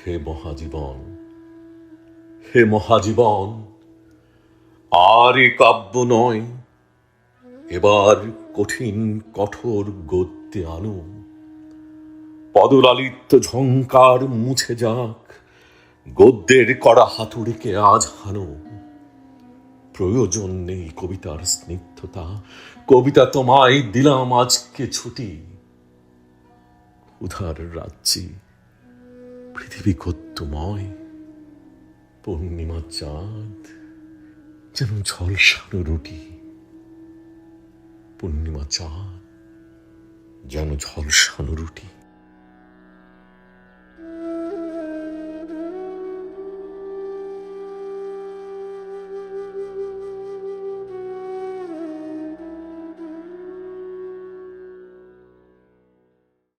হে মহাজীবন, হে মহাজীবন, আর এ কাব্য নয়, এবার কঠিন কঠোর গদ্যে আনো। পদলালিত্য ঝংকার মুছে যাক, গদ্যের কড়া হাতুড়িকে আজ হানো। প্রয়োজন নেই কবিতার স্নিগ্ধতা, কবিতা তোমায় দিলাম আজকে ছুটি। উধার রাজ্যে পৃথিবী গদ্যময়, পূর্ণিমা চাঁদ যেন ঝলসানো রুটি। পূর্ণিমা চাঁদ যেন ঝলসানো রুটি।